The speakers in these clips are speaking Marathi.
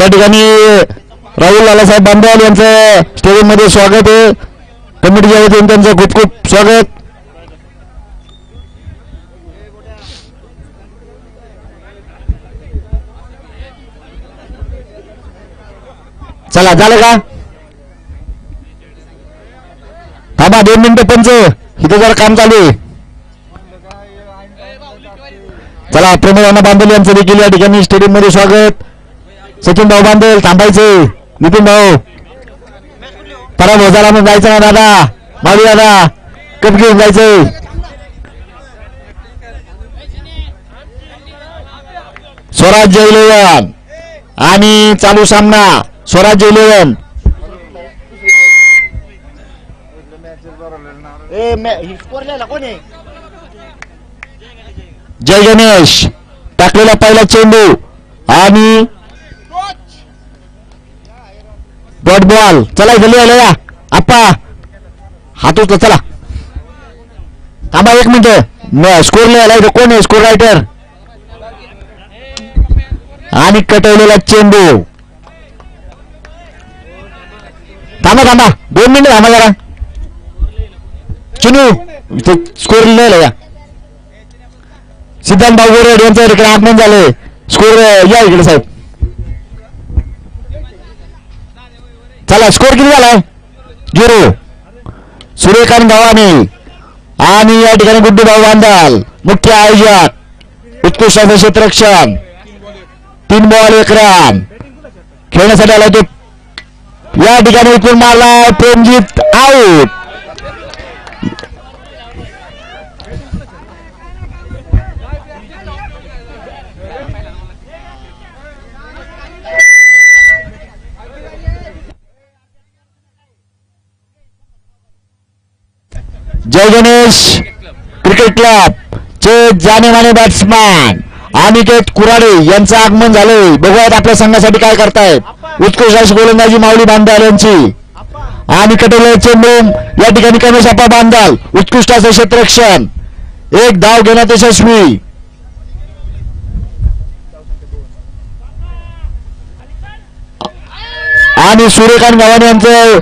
या ठिकाणी राहुल लालासाहेब बांधवाल यांचं स्टेडियम मध्ये स्वागत आहे. कमिटीच्या वतीने त्यांचं खूप खूप स्वागत. चला झालं का? थांबा 2 मिनिटं पंच, इथे जरा काम चालू आहे. चला प्रमोद बांधल यांचं देखील या ठिकाणी स्टेडियम मध्ये स्वागत. सचिन भाऊ बांधल थांबायचे. नितीन भाऊ परत होजाला मग जायचं ना दादा, मावी दादा कप घेऊन जायचंय. स्वराज्य 11 आणि चालू सामना स्वराज्य 11. जय गणेश टाकलेला पहिला चेंडू आणि डॉट बॉल. चला गेले आप्पा हात उचला. चला थांबा 1 मिनिट. स्कोर लिहायला कोण आहे स्कोर रायटर? आणि कटवलेला चेंडू. थांबा 2 मिनिट थांबा जरा. चिनू स्कोर लिहायला या. सिद्धांत भाऊ गोरेड यांचं इकडे आगमन झालंय. स्कोर या इकडे साहेब. चला स्कोर किती झालाय? 0. सूर्यकांत गावाने आणि या ठिकाणी गुड्डू भाऊ बांधाल मुख्य आयोजक. उत्कृष्ट क्षेत्ररक्षण 3 बॉल 1 रन खेळण्यासाठी आला तो. या ठिकाणी उचलून मारला प्रेमजीत आऊट. जय गणेश क्रिकेट क्लब चे जाने माने बॅट्समॅन अनिकेत कुराडे यांचं आगमन झालंय. बघूयात आपल्या संघासाठी काय करतायत. उत्कृष्ट अशी गोलंदाजी माऊली बांधाल यांची आणि कटवलेला चेंडू या ठिकाणी कमेश आप्पा बांधाल उत्कृष्ट असं क्षेत्ररक्षण. 1 धाव घेण्यात यशस्वी. आणि सूर्यकांत गावाने यांचं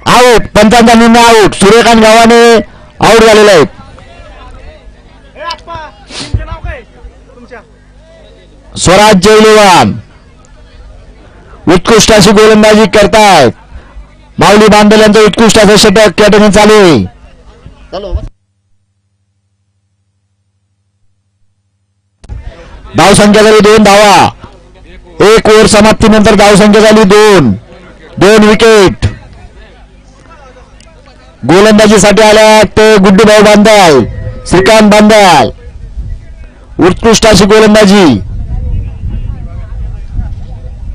आऊट. पंचांचा निर्णय आऊट. सूर्यकांत गावाने आऊट झालेले आहेत. स्वराज्य 11 उत्कृष्ट अशी गोलंदाजी करतायत. माऊली बांधल यांचं उत्कृष्ट असं षटक या ठिकाणी चालू आहे. धावसंख्या झाली 2 धावा. 1 ओव्हर समाप्तीनंतर धावसंख्या झाली 2 विकेट. गोलंदाजीसाठी आल्या ते गुड्डू भाऊ बांधाल श्रीकांत बांधाल. उत्कृष्ट अशी गोलंदाजी.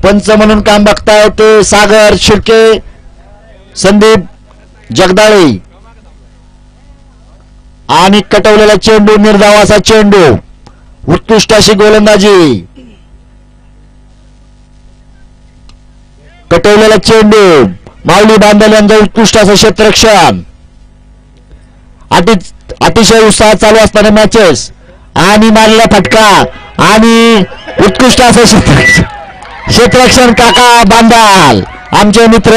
पंच म्हणून काम बघताय ते सागर शिर्के संदीप जगदाळे. आणि कटवलेला चेंडू निर्धाव असा चेंडू. उत्कृष्ट अशी गोलंदाजी. कटवलेला चेंडू माऊली बांधल यांचं उत्कृष्ट असं क्षेत्ररक्षण. अतिशय उत्साहात चालू असताना मॅचेस आणि मारलेला फटका आणि उत्कृष्ट असं क्षेत्ररक्षण काका बांधाल आमचे मित्र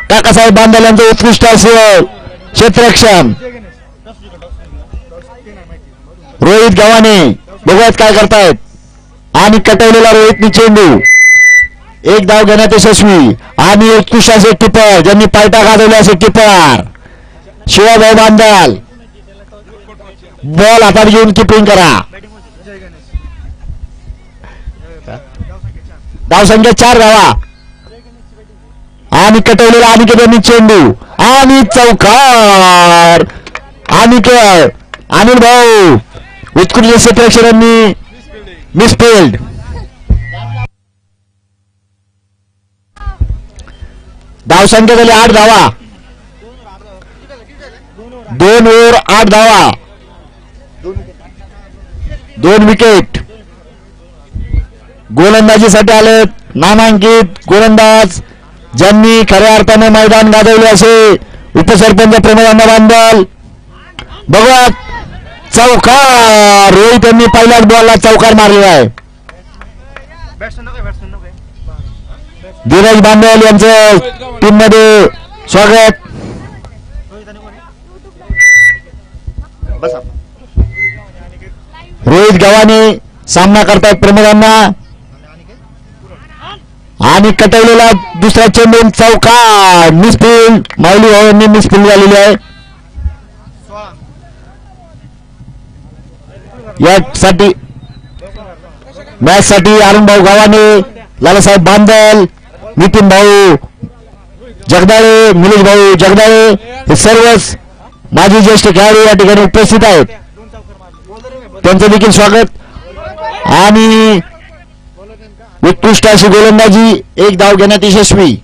काकासाहेब बांधाल यांचं उत्कृष्ट असं क्षेत्ररक्षण. रोहित गव्हाणे बघूयात काय करतायत. आणि कटवलेला रोहितनी चेंडू. 1 धाव घेण्यात यशस्वी. आणि उत्कृष्ट असे टिपर ज्यांनी पायटा गाजवले असे टिपर शिवाभाऊ बांधाल. बॉल हातात घेऊन किपिंग करा. धावसंख्या 4 धावा. आणि कटवलेला अनिकेत यांनी चेंडू आणि चौकार. अनिल भाऊ उत्कृष्ट क्षेत्ररक्षकांनी मिसफिल्ड. धावसंख्या झाली 8 धावा. 2 ओव्हर 8 धावा 2 विकेट. गोलंदाजीसाठी आले नामांकित गोलंदाज ज्यांनी खऱ्या अर्थाने मैदान गाजवले असे उपसरपंच प्रमोद बांधल. बघा चौकार. रोहित यांनी पहिल्याच बॉलला चौकार मारलेला आहे. धीरज बांदल यांचं टीम मध्ये स्वागत. रोहित गव्हाणे सामना करतायत प्रमोदांना आणि कटवलेला दुसरा चेंडू चौकार मिसफिल्ड. माऊली भावांनी मिसफिल्ड झालेली आहे. यासाठी मॅच साठी अरुण भाऊ गव्हाणे, लालासाहेब बांदल, नितीन भाऊ जगदाळे, निलेश भाऊ जगदाळे हे सर्वच माजी ज्येष्ठ खेळाडू या ठिकाणी उपस्थित आहेत. त्यांचं देखील स्वागत. आणि उत्कृष्ट अशी गोलंदाजी, एक धाव घेण्यात यशस्वी.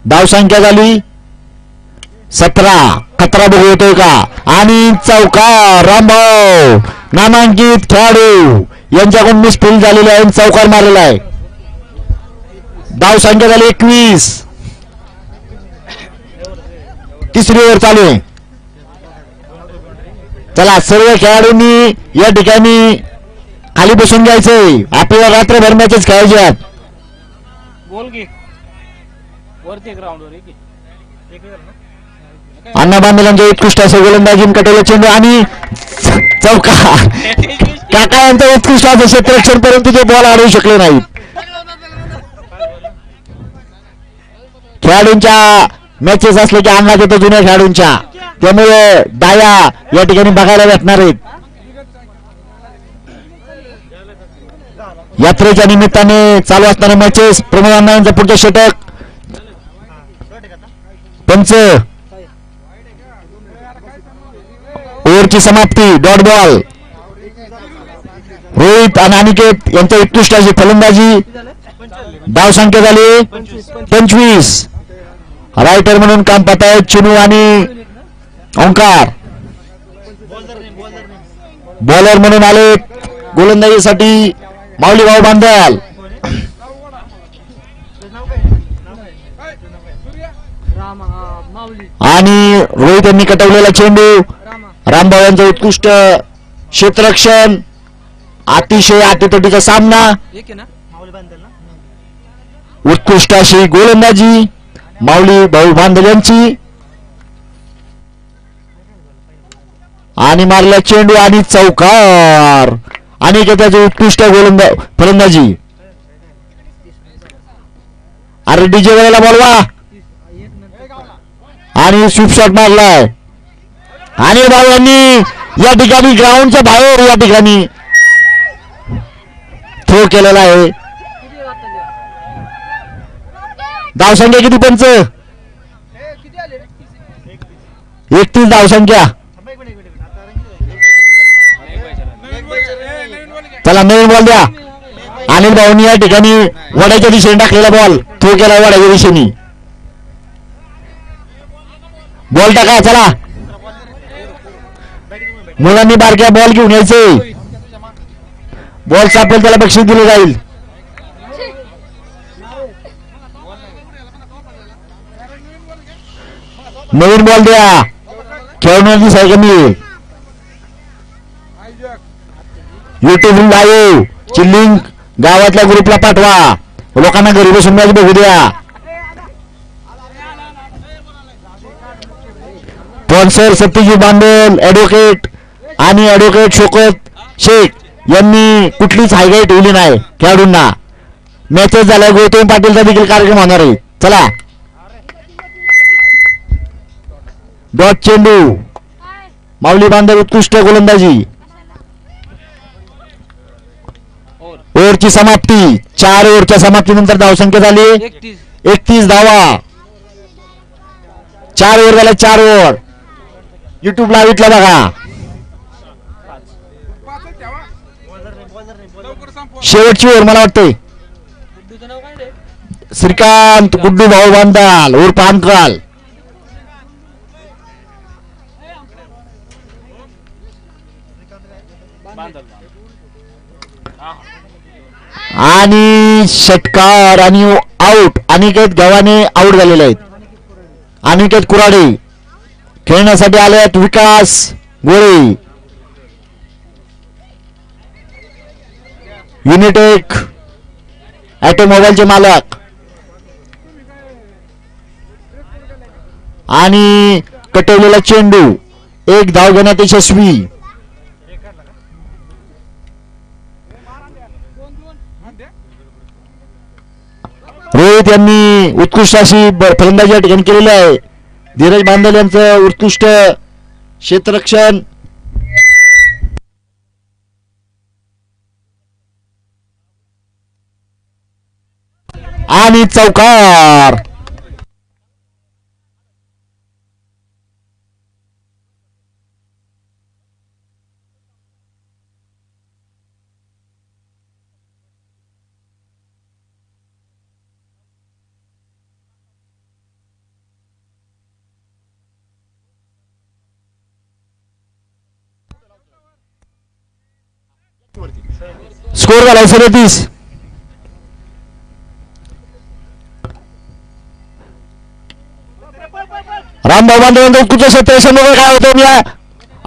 धाव संख्या झाली 17. खतरा बघू येतोय का आणि चौकार. रामभाऊ नामांकित खेळाडू यांच्याकडून मिसफिल्ड झालेले आहे, चौकार मारलेला आहे. धाव संख्या झाली 21. तिसरी ओव्हर चालू आहे. चला सर्व खेळाडूंनी या ठिकाणी खाली बसून घ्यायचंय. आपल्याला रात्रभर मॅचेस खेळायचे आहेत. अण्णा बांधलांच्या उत्कृष्ट असं गोलंदाजी, कटवला चेंडू आणि चौकार. काका यांचं उत्कृष्ट असं क्षेत्ररक्षण, परंतु ते बॉल अडवू शकले नाहीत. खेळाडूंच्या मॅचेस असले की आणला देतो जुन्या खेळाडूंच्या, त्यामुळे डाया या ठिकाणी बघायला भेटणार आहेत. यात्रेच्या निमित्ताने चालू असणारे मॅचेस. प्रमोद अण्णा यांचा पुढचं षटक. पंच ओव्हरची समाप्ती. Dot ball. रोहित आणि अनिकेत यांच्या उत्कृष्ट अशी फलंदाजी. धाव संख्या झाली 25. रायटर म्हणून काम पाहत आहेत चिनू आणि ओंकार. बॉलर म्हणून आले गोलंदाजीसाठी माऊली भाऊ बांदल. आणि रोहित यांनी कटवलेला चेंडू. रामभाऊ यांचं उत्कृष्ट क्षेत्ररक्षण. अतिशय अटीतटीचा सामना. उत्कृष्ट अशी गोलंदाजी माऊली भाऊ बांदल यांची. आणि मारला चेंडू आणि चौकार. आणि त्याची उत्कृष्ट फलंदाजी. अरे डीजे वेळेला बोलवा. आणि स्वीप शॉट मारलाय. आणि भाऊ यांनी या ठिकाणी ग्राउंडच्या बाहेर या ठिकाणी थ्रो केलेला आहे. धावसंख्या किती पंच? 31 धावसंख्या. चला नवीन बॉल द्या. अनिल भाऊनी या ठिकाणी वड्याच्या दिशेने टाकलेला बॉल थ्रो केला वड्याच्या दिशेने. बॉल टाका. चला मुलांनी बारक्या बॉल घेऊन यायचे. बॉल सापडेल त्याला बक्षीस दिलं जाईल. नवीन बॉल द्या. खेळण्याची सायकमी. युट्यूब लाईव्ह ची लिंक गावातल्या ग्रुपला पाठवा. लोकांना घरी बसून मॅच बघू द्या. स्पॉन्सर सत्यजित बांदल, ऍडव्होकेट आणि ऍडव्होकेट शोकत शेख यांनी कुठलीच हायगाई ठेवली नाही खेळाडूंना. मॅचेस झाल्या. गौतम पाटीलचा देखील कार्यक्रम होणार आहे. चला डॉट चेंडू. माऊली बांदल उत्कृष्ट गोलंदाजी. ओव्हरची समाप्ती. 4 ओव्हरच्या समाप्तीनंतर धावसंख्या झाली 31 धावा. 4 ओव्हर झाल्या. 4 ओव्हर. युट्यूब लाईव्हला बघा. शेवटची ओव्हर मला वाटते श्रीकांत गुड्डू भाऊ बांदाल उर्फ अंकल. आणि षटकार आणि आउट. अनिकेत गव्हाणे आउट झालेले आहेत. अनिकेत कुराडे खेळण्यासाठी आले आहेत विकास गोळे. युनिटेक ऑटोमोबाईलचे मालक आणि कटवलेला चेंडू एक धाव घेण्यात यशस्वी. रोहित यांनी उत्कृष्ट अशी फलंदाजी या ठिकाणी केलेली आहे. धीरज बांदल यांचं उत्कृष्ट क्षेत्ररक्षण. आणि चौकार. स्कोर झाला 37. रामभाऊ बांधव उत्कृष्ट क्षेत्ररक्षण काय होतं मी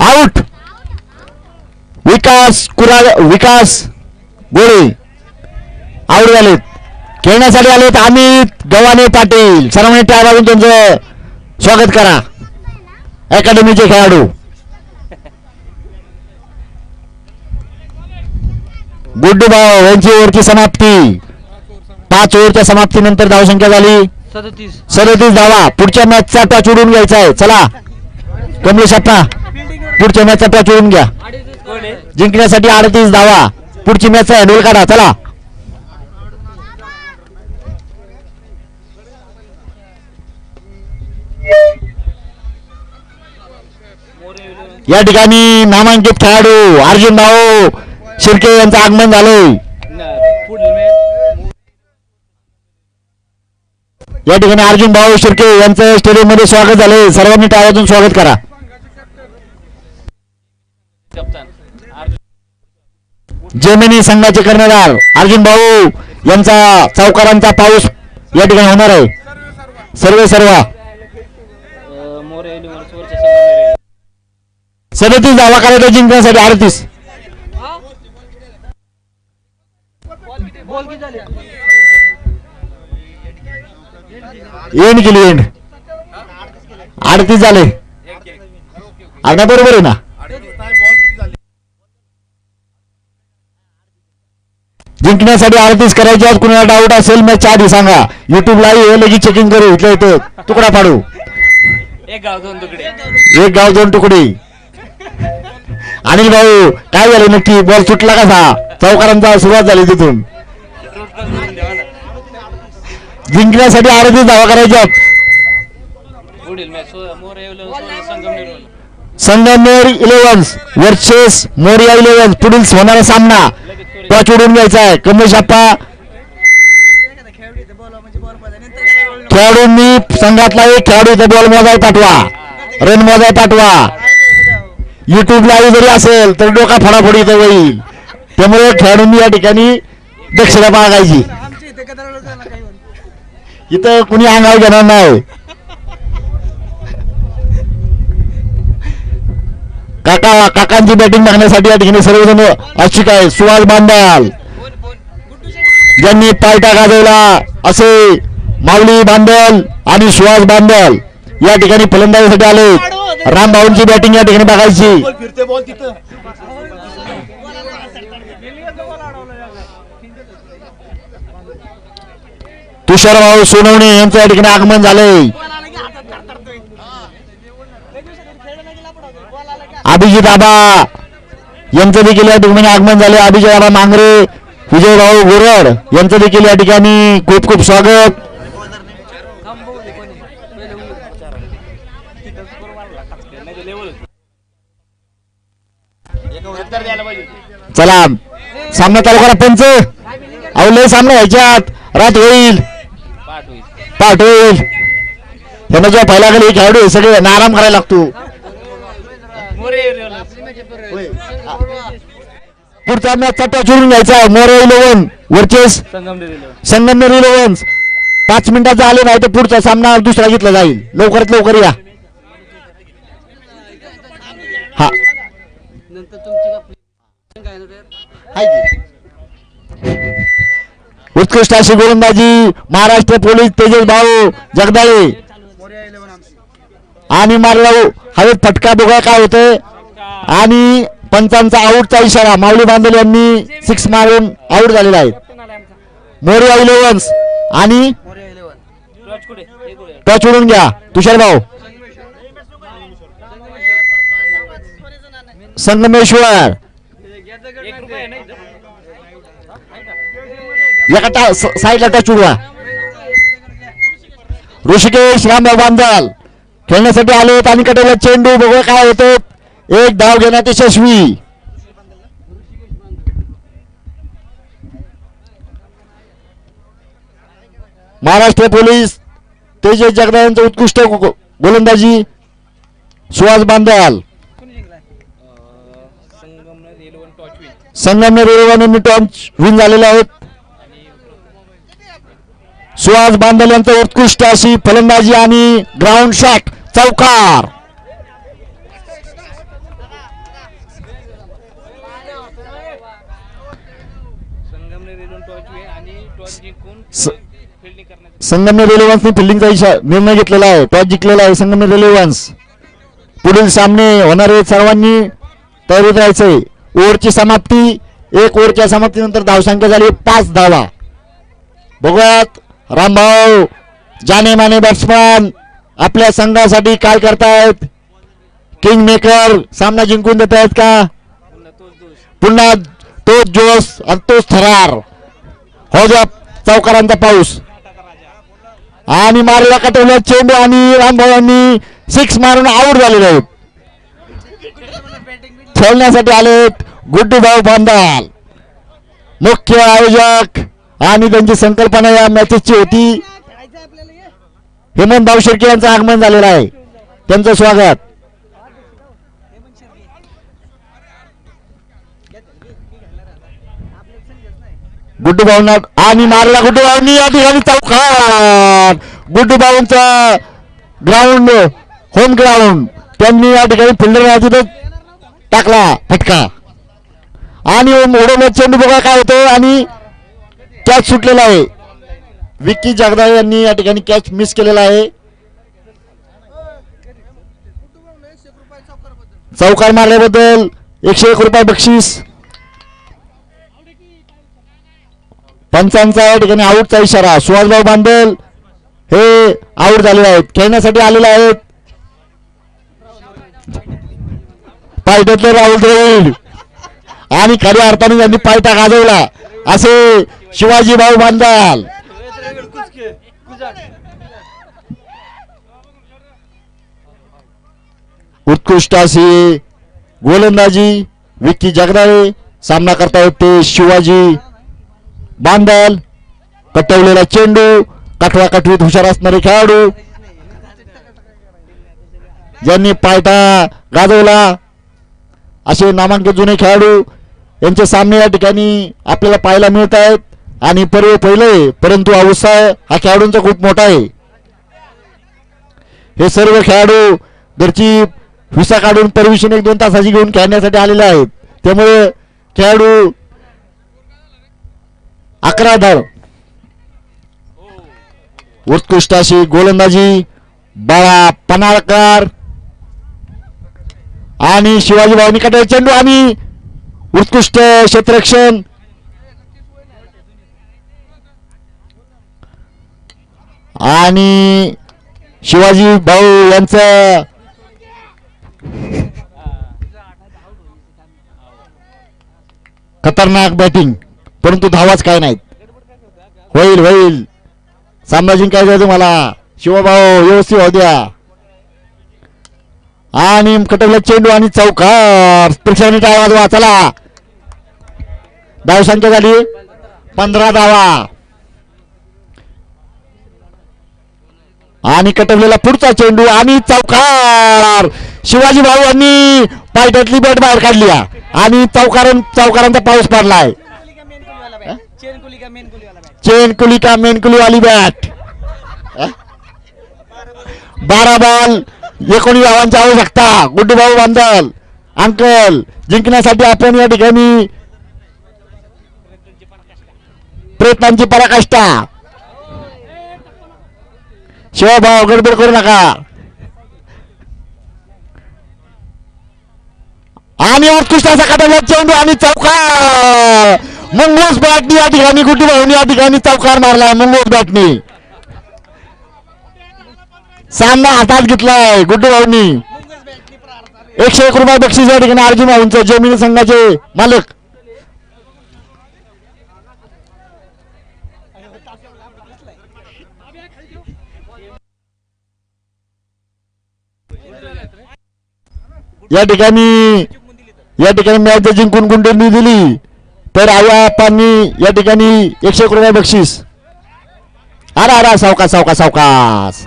आउट. विकास गोळे आउट झालेत. खेळण्यासाठी आलेत अमित गव्हाणे पाटील. सर्वांनी टाळ्या वाजवून त्यांचं स्वागत करा. अकॅडमीचे खेळाडू. गुड्डू भाऊ यांची ओव्हरची समाप्ती. 5 ओव्हरच्या समाप्तीनंतर धावसंख्या झाली 37 धावा. पुढच्या मॅचचा टॉच उडून घ्यायचा आहे. चला कमलेश अप्पा पुढच्या मॅचचा टॉच उडून घ्या. जिंकण्यासाठी 38 धावा. पुढची मॅच हँडल काढा. चला या ठिकाणी नामांकित खेळाडू अर्जुन भाऊ शिर्के यांचं आगमन झालंय. या ठिकाणी अर्जुन भाऊ शिर्के यांचं स्टेडियम मध्ये स्वागत झालंय. सर्वांनी टाळ्यातून स्वागत करा. जेमिनी संघाचे कर्णधार अर्जुन भाऊ यांचा चौकारांचा पाऊस या ठिकाणी होणार आहे. सर्व 37 धावा करायचा जिंकण्यासाठी 38. एंड केली एंड 38 झाले. आता बरोबर आहे ना. जिंकण्यासाठी 38 करायचे. आज कुणाला डाऊट असेल मॅच आधी सांगा. युट्यूब लाईव्ह लगेच चेकिंग करू. इथलं इथं तुकडा पाडू. एक गाव दोन तुकडे. अनिल भाऊ काय झालं नक्की. बॉल सुटला कसा. चौकारांचा सुरुवात झाली तिथून. जिंकण्यासाठी 38 धावा करायच्या. संगमनेर 11 वर्सेस मोरिया 11. पुढील होणारा सामना टॉच उडून घ्यायचा आहे. कमलेश अप्पा खेळाडूंनी संघातला एक खेळाडू इथे बॉल मोजाय पाठवा. रन मोजाय पाठवा. युट्यूब लाईव्ह जरी असेल तर डोका फोडाफोडी इथं होईल. त्यामुळे खेळाडूंनी या ठिकाणी दक्षता बाळगायची. इथं कुणी अंगावर घेणार नाही. काकांची बॅटिंग बघण्यासाठी या ठिकाणी सर्वजण इच्छुक आहे. सुहास बांदल ज्यांनी पायटा गाजवला असे माऊली बांदल आणि सुहास बांदल या ठिकाणी फलंदाजीसाठी आले. रामभाऊंची बॅटिंग या ठिकाणी बघायची. तुषार भाऊ सोनवणे यांचं या ठिकाणी आगमन झालंय. अभिजित आबा यांचं देखील या ठिकाणी आगमन झाले. अभिजित आबा मांगरे विजय भाऊ गोरड यांचं देखील या ठिकाणी खूप खूप स्वागत. चला सामना चालू करा. पंच अवलय सामना ह्याच्यात रात होईल पाठ होईल. त्यांना जेव्हा पहिला गेले खेळाडू सगळे आराम करायला लागतो. पुढचा मॅच चट्टा चोरून घ्यायचा. मोरे 11 वर्चेस संगमनेर 11. 5 मिनिटाचा आले नाही तर पुढचा सामना दुसरा घेतला जाईल. लवकरात लवकर या. हा उत्कृष्ट अशी गोलंदाजी महाराष्ट्र पोलीस तेजस भाऊ जगदाळे आणि मारला हवेत फटका बघा काय होतंय आणि पंचांचा आऊटचा इशारा माऊली बांदल यांनी 6 मारून आऊट झालेला आहे. मोरिया इलेव्हन्स आणि टच उडून घ्या तुषार भाऊ संगमेश्वर एका साईडला टच उडवा. ऋषिकेश रामभाऊ बांदल खेळण्यासाठी आलेत आणि कटवला चेंडू बघूया काय होतो. एक धाव घेण्यात यशस्वी. महाराष्ट्र पोलीस तेजस जगदाळे यांचं उत्कृष्ट गोलंदाजी सुहास बांदल संगमनेर 11 टॉस विन झालेले आहेत. सुहास बांदल यांचं उत्कृष्ट अशी फलंदाजी आणि ग्राउंड शॉट चौकार. संगमनेर इलेव्हन्सने फिल्डिंगचा निर्णय घेतलेला आहे. टॉस जिंकलेला आहे संगमनेर इलेव्हन्स. पुढील सामने होणारे सर्वांनी तयारीत राहायचंय. ओव्हरची समाप्ती 1 ओव्हरच्या समाप्तीनंतर धावसंख्या झाली 5 धावा. बघूयात रामभाऊ जाने माने बॅट्समॅन आपल्या संघासाठी काय करतायत. किंग मेकर सामना जिंकून देत आहेत का. पुन्हा तोच जोश आणि तोच थरार. हो जा चौकारांचा पाऊस आणि मारला कटवला चेंडू आणि रामभाऊ यांनी 6 मारून आऊट झालेले आहेत. खेळण्यासाठी आलेत गुड्डू भाऊ बांदल मुख्य आयोजक आणि त्यांची संकल्पना या मॅचेसची होती. हेमंत भाऊ शिर्के यांचं आगमन झालेलं आहे. त्यांचं स्वागत. गुड्डू भाऊंना आणि मारला गुड्डू भाऊंनी या ठिकाणी चौकार. गुड्डू भाऊंचा ग्राउंड होम ग्राउंड त्यांनी या ठिकाणी फिल्डर टाकला फटका आणि उडवलं चेंडू बघा काय होतं आणि कॅच सुटलेला आहे. विक्की जगदाळे यांनी या ठिकाणी कॅच मिस केलेला आहे. चौकार मारल्याबद्दल 101 रुपये बक्षीस. पंचांचा या ठिकाणी आऊटचा इशारा. सुहासभाऊ बांदल हे आऊट झालेले आहेत. खेळण्यासाठी आलेले आहेत. पायट्यातले राहुल द्रविड आणि खऱ्या अर्थाने त्यांनी पायटा गाजवला असे शिवाजी भाऊ बांदल. उत्कृष्ट अशी गोलंदाजी विक्की जगदाळे. सामना करतायत ते शिवाजी बांदल. कटवलेला चेंडू कटवा कटवीत हुशार असणारे खेळाडू ज्यांनी पायटा गाजवला असे नामांकित जुने खेळाडू यांचे सामने या ठिकाणी आपल्याला पाहायला मिळत आहेत. आणि पहिले परंतु हा उत्साह हा खेळाडूंचा खूप मोठा आहे. हे सर्व खेळाडू घरची व्हिसा काढून परमिशन 1-2 तासाची घेऊन खेळण्यासाठी आलेले आहेत. त्यामुळे खेळाडू 11 धाव. उत्कृष्ट अशी गोलंदाजी बाळा पनाळकर आणि शिवाजी भाऊनी कटवला चेंडू आणि उत्कृष्ट क्षेत्ररक्षण. आणि शिवाजी भाऊ यांचं खतरनाक बॅटिंग परंतु धावाच काय नाहीत. होईल सामना जिंकायचं तुम्हाला. शिवभाऊ व्यवस्थित होऊ द्या. आणि कटवला चेंडू आणि चौकार. प्रेक्षकांनी टाळ्या वाजवा. चला धावसंख्या झाली 15 धावा. आणि कटवलेला पुढचा चेंडू आणि चौकार. शिवाजी भाऊ यांनी पायट्यातली बॅट बाहेर काढली आणि चौकारांचा पाऊस पडलाय. चेन कुली का मेन कुली वाली बॅट. 12 बॉल 19 धावांची आवश्यकता. गुड्डू भाऊ बांदल अंकल जिंकण्यासाठी आपण या ठिकाणी प्रयत्नांची पराकाष्ठा. शिवभाऊ गडबड करू नका. आणि उत्कृष्ट असा काढला चेंडू आणि चौकार. मंगोज बॅटनी या ठिकाणी गुड्डू भाऊनी या ठिकाणी चौकार मारला. मंगोज बॅटनी सामना हातात घेतलाय गुड्डू भाऊनी. 101 रुपये बक्षीस या ठिकाणी अर्जुन भाऊंचं जमिनी संघाचे मालक. या ठिकाणी मॅच जिंकून गुंडेंनी दिली तर आयाप्पांनी या ठिकाणी 101 रुपये बक्षीस. अरे सावकाश सावकाश सावकाश.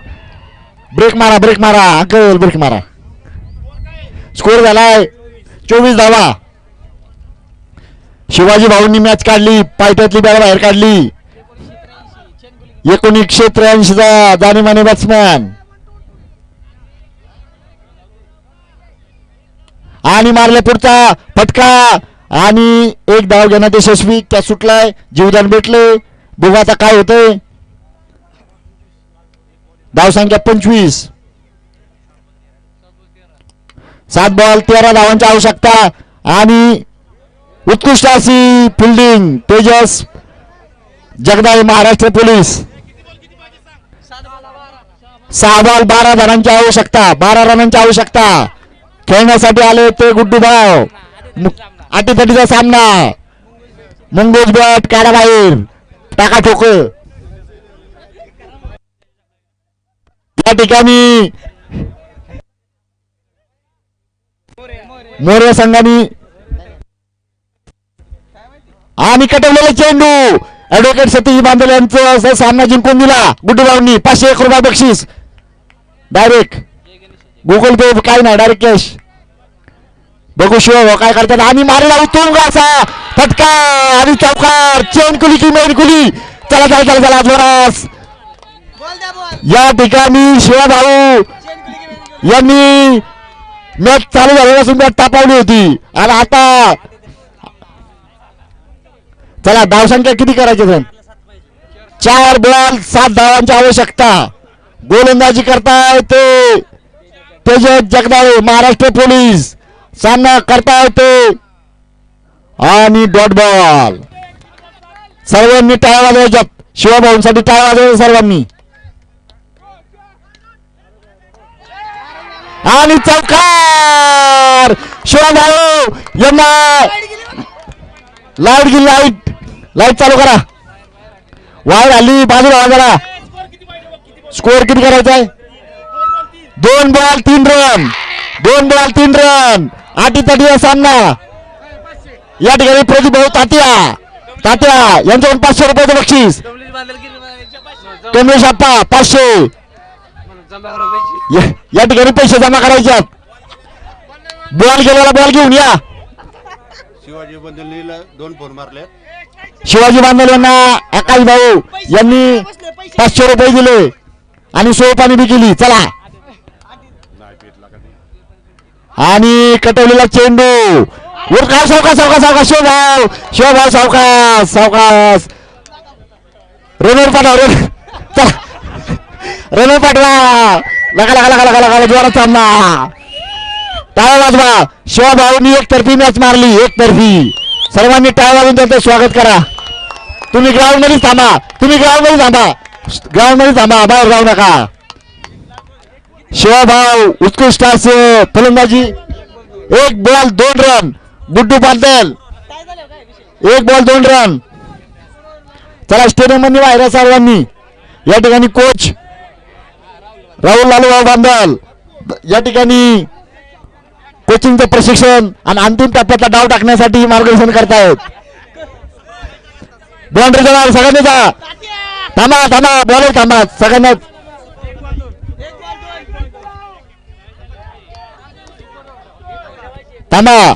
ब्रेक मारा अंकल ब्रेक मारा. स्कोर झालाय 24 धावा. शिवाजी भाऊंनी मॅच काढली. पायथ्यातली बॅट बाहेर काढली. 1983 चा जाणीमानी बॅट्समॅन. आणि मारले पुढचा फटका आणि एक धाव घेण्यात यशस्वी. त्या सुटलाय. जीवदान भेटले. बघू आता काय होतंय. धाव संख्या 25. 7 बॉल 13 धावांची आवश्यकता. आणि उत्कृष्ट अशी fielding Tejas Jagdale Maharashtra police. 6 ball 12 रनांची आवश्यकता. 12 रनांची आवश्यकता खेळण्यासाठी आले ते गुड्डू भाऊ. अटीतटीचा सामना. मंगोज बॅट काढा बाहेर. टाका ठोक. या ठिकाणी मोर्या संघाने आणि कटवलेला चेंडू ऍडव्होकेट सतीश बांधल यांचा सामना जिंकून दिला गुड्डू भाऊंनी. 501 रुपये बक्षीस डायरेक्ट. गुगल पे काय नाही डायरेक्ट कॅश. बघू शिव काय करतात. आणि मारला उतरून असा फटका आणि चौकार. चेन कुली की मेन कुली. चला जोरास. या ठिकाणी शिवभाऊ यांनी मॅच चालू झाल्यापासून मॅच तापावली होती आणि आता चला धाव संख्या किती करायची सर. 4 बॉल 7 धावांची आवश्यकता. गोलंदाजी करताय ते तेजस जगदाळे महाराष्ट्र पोलीस. सामना करताय ते आणि डॉट बॉल. सर्वांनी टाळ्या वाजवायच्यात. शिवभाऊंसाठी टाळ्या वाजवायच्या सर्वांनी. आणि चौकार. शिवभाऊ यांना लाईट चालू करा. वाईट आली बाजूला जरा. स्कोर किती करायचा आहे. 2 बॉल 3 रन. 2 ball 3 run. अटीतटीचा सामना. या ठिकाणी प्रतिभाऊ तात्या यांच्याकडून 500 रुपयाचं बक्षीस. कमलेश आप्पा 500. या ठिकाणी पैसे जमा करायचे. बॉल गेलेला बॉल घेऊन या. शिवाजी बांधलेला 2 फोन मारले. शिवाजी बांधल यांना आकाश भाऊ यांनी 500 रुपये दिले आणि सोय पाणी बी केली. चला. आणि कटवलेला चेंडू. सावकाश शिवभाऊ सावकाश. रनर पाठवा. रनर पाठवा. लगा जोरात सामना. टाळ्या वाजवा. शिवभाऊंनी एकतर्फी मॅच मारली. एकतर्फी. सर्वांनी टाळ्या वाजवून त्यांचं स्वागत करा. तुम्ही ग्राउंड मध्ये थांबा. ग्राउंड मध्ये थांबा. बाहेर जाऊ नका. शिवभाऊ उत्कृष्ट असे फलंदाजी. 1 बॉल 2 रन. गुड्डू बांधल 1 बॉल 2 रन. चला स्टेडियम मध्ये बाहेर सर्वांनी. या ठिकाणी कोच राहुल लालूभाऊ बांधल या ठिकाणी कोचिंगचं प्रशिक्षण आणि अंतिम टप्प्यातला डाव टाकण्यासाठी मार्गदर्शन करतायत. बाउंड्री जवळ सगळ्यांनी जा. थांबा बॉलर थांबा सगळ्यांना. थांबा.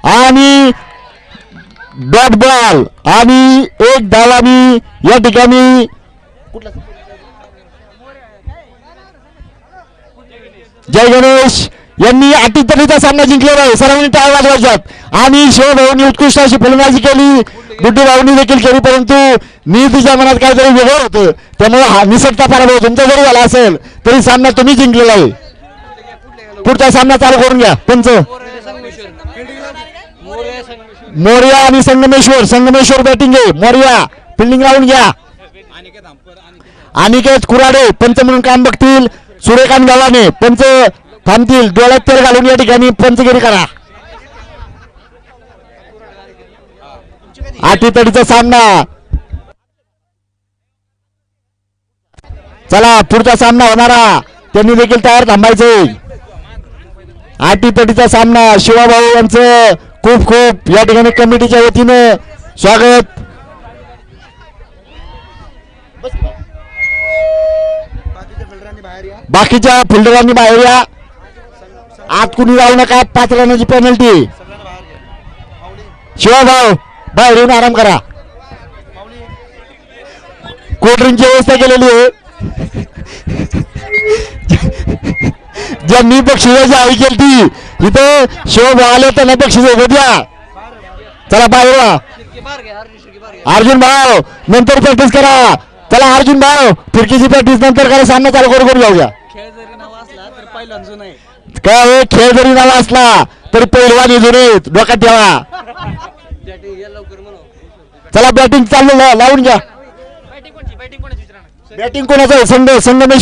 आणि डॉट बॉल आणि 1 धावानी या ठिकाणी जय गणेश यांनी अटीतटीचा सामना जिंकलेला आहे. सर्वांनी टाळ्या वाजवायच्यात. आणि शिवभाऊंनी उत्कृष्ट अशी फलंदाजी केली, गुड्डू भाऊंनी देखील केली, परंतु नियतीच्या मनात काहीतरी वेगळं होतं, त्यामुळे हा निसटता पराभव तुमचा जरी झाला असेल तरी सामना तुम्ही जिंकलेला आहे. पुढचा सामना चालू करून घ्या. पंच मोर्या आणि संगमेश्वर. संगमेश्वर बॅटिंग आहे, मोर्या फिल्डिंग लावून घ्या. अनिकेत कुराडे पंच म्हणून काम बघतील. सूर्यकांत गावाने पंच थांबतील. डोळ्यात तेल घालून या ठिकाणी पंचगिरी करा. अटीतटीचा सामना. चला पुढचा सामना होणारा त्यांनी देखील तयार थांबायचे. अटीतटीचा सामना. शिवाभाऊ यांचं खूप खूप या ठिकाणी कमिटीच्या वतीनं स्वागत. बाकीच्या फिल्डरांनी बाहेर या. आत कुणी जाऊ नका. 5 रनाची पेनल्टी. शिवाभाऊ बाहेर येऊन आराम करा. कोल्ड्रिंकची व्यवस्था केलेली आहे. ज्यांनी बक्षिसाची हवी केली ती इथे शिवभाऊ आले त्यांना बक्षीस द्या. चला बाहेर वा. अर्जुन भाऊ नंतर प्रॅक्टिस करा. चला अर्जुन भाऊ फिरकीची प्रॅक्टिस नंतर करा. सामना चालू करून जाऊया. काय खेळ जरी नाव असला तरी पैलवान जुने डोक्यात ठेवा. चला बॅटिंग चालू लावून घ्या. बॅटिंग कोणाचं आहे? संगमेश्वर